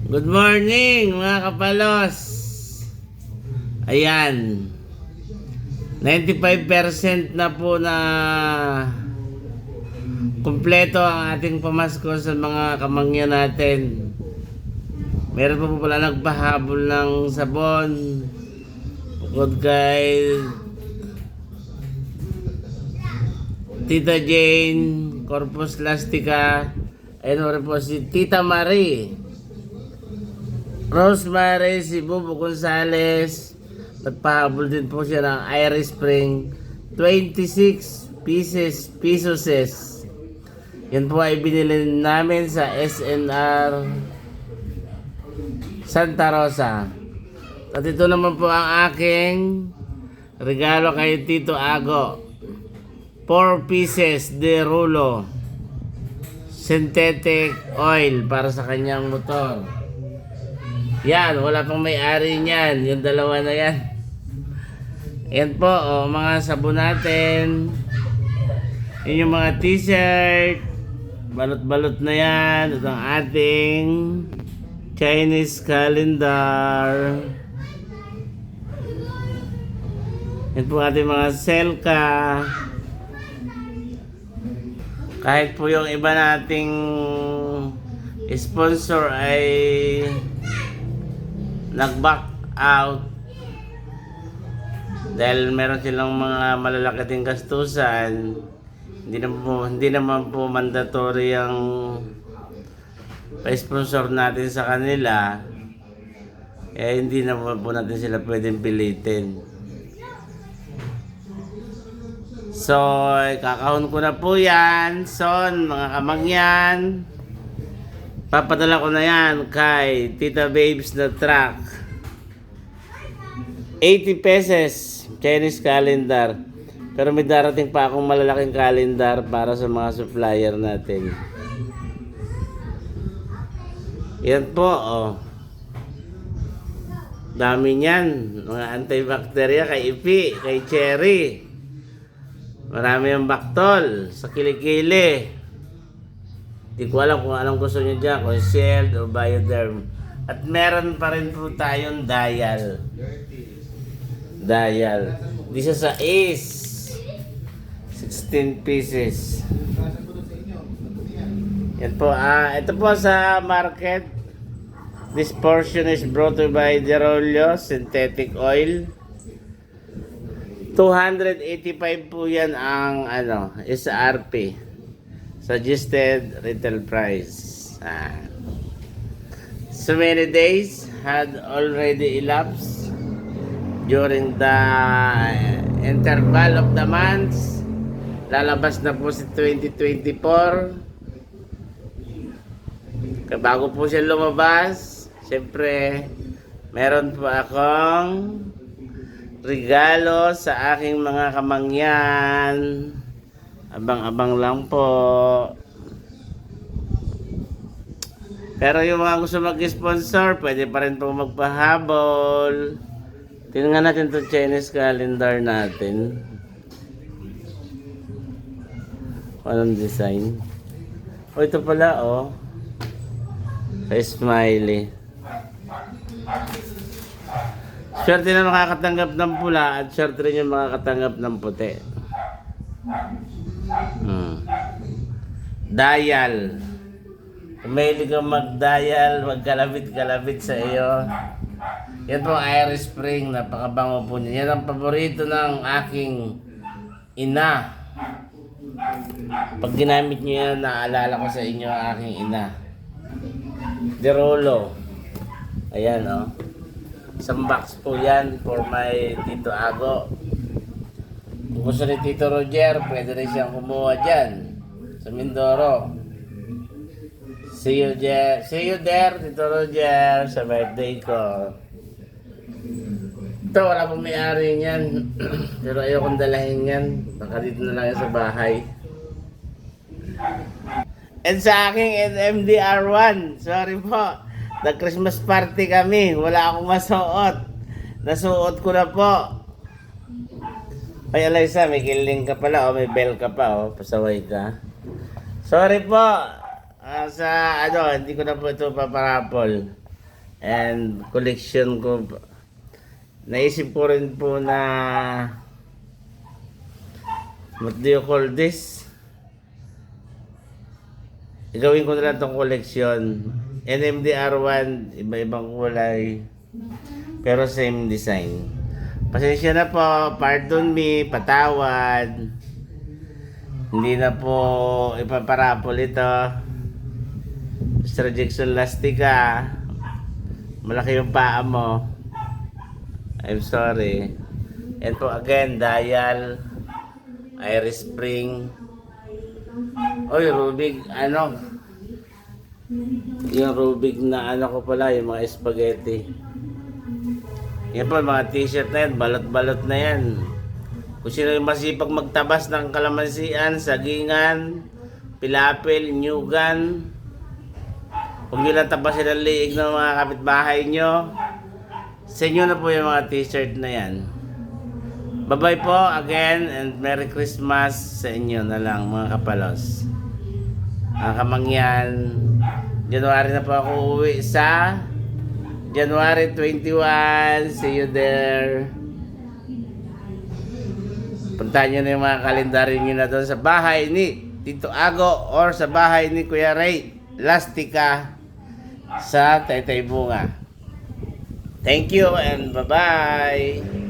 Good morning mga kapalos. Ayan, 95% na po na kumpleto ang ating pamasko sa mga kamangyan natin. Meron pa po pala nagpahabol ng sabon bukod kay Tita Jane, Corpus Lastica. Ayun rin po si Tita Marie, Rosemary, si Bubo Gonzales. Nagpahabol din po siya ng Irish Spring 26 pesos. Yan po ay binili namin sa SNR Santa Rosa. At ito naman po ang aking regalo kay Tito Ago. 4 pieces de rulo synthetic oil para sa kanyang motor. Yan, wala pang may-ari niyan. Yung dalawa na yan. Yan po, mga sabon natin. Yan yung mga t-shirt. Balot-balot na yan. Ito ang ating Chinese calendar. Yan po ating mga selka. Kahit po yung iba nating sponsor ay nag-back out dahil meron silang mga malalaking gastusan. Hindi naman po mandatory ang pa-sponsor natin sa kanila, hindi naman po natin sila pwedeng pilitin. So kakahon ko na po yan, son, mga kamangyan. Papadala ko na yan kay Tita Babes na truck. 80 pesos Chinese calendar. Pero may darating pa akong malalaking calendar para sa mga supplier natin. Yan po, dami niyan. Mga antibacteria kay Ipi, kay Cherry. Marami yung Bactol sa kilikili. Hindi ko alam kung anong gusto nyo dyan, kung Shield o Bioderm. At meron pa rin po tayong dial. Di siya sa Ace. 16 pieces. Yan po. Ito po sa market. This portion is brought to you by Derolio Synthetic Oil. 285 po yan ang SRP. Suggested retail price. So many days had already elapsed during the interval of the months. Lalabas na po si 2024. Bago po siya lumabas, siyempre meron po akong regalo sa aking mga kamangyan. Abang-abang lang po. Pero yung mga gusto mag-sponsor, pwede pa rin po magpahabol. Tingnan natin itong Chinese calendar natin. Anong design? Ito pala, kay Smiley. Swerte na makakatanggap ng pula at swerte rin yung makakatanggap ng puti. Dial. Kung mahilig kang mag-dial, magkalabit-kalabit sa iyo. Yan po Irish Spring, napakabango po niya. Yan ang paborito ng aking ina. Pag ginamit niyo yan, naalala ko sa inyo ang aking ina. Derolo. Ayan, isang box po yan for my Tito Ago. Kung gusto ni Tito Roger, pwede rin siyang kumuha dyan sa Mindoro. See you there, Tito Roger, sa birthday ko. Ito, wala pong may-ari niyan. Pero ayokong dalahin yan. Baka dito na lang yan sa bahay. And sa aking NMDR1, sorry po, nag-Christmas party kami. Wala akong masuot. Nasuot ko na po. Ay, Eliza, may kiling ka pala, may bell ka pa, pasaway ka. Sorry po. Hindi ko na po ito paparapol. And collection ko, naisip ko rin po na, what do you call this? Gawin ko na lang itong collection. NMDR1, iba-ibang kulay, pero same design. Pasensya na po, pardon me, patawad. Hindi na po ipaparapol ito. Mr. Jackson Lastica, malaki yung paa mo. I'm sorry. And po again, dial, Iris Spring. Oy, Rubik, yung Rubik na ko pala, yung mga spaghetti. Yan po, mga t-shirt na yan, balot-balot na yan. Kung sino yung masipag magtabas ng kalamansian, sagingan, pilapil, nyugan, huwag nyo lang tabasin ang liig ng mga kapitbahay nyo. Sa inyo na po yung mga t-shirt na yan. Bye-bye po again and Merry Christmas sa inyo na lang mga kapalos. Mga kamangyan, January na po ako uwi sa January 21. See you there. Puntahan nyo na yung mga kalendaryo nyo na doon sa bahay ni Tito Ago or sa bahay ni Kuya Ray Lastica sa Taytay Bunga. Thank you and bye-bye.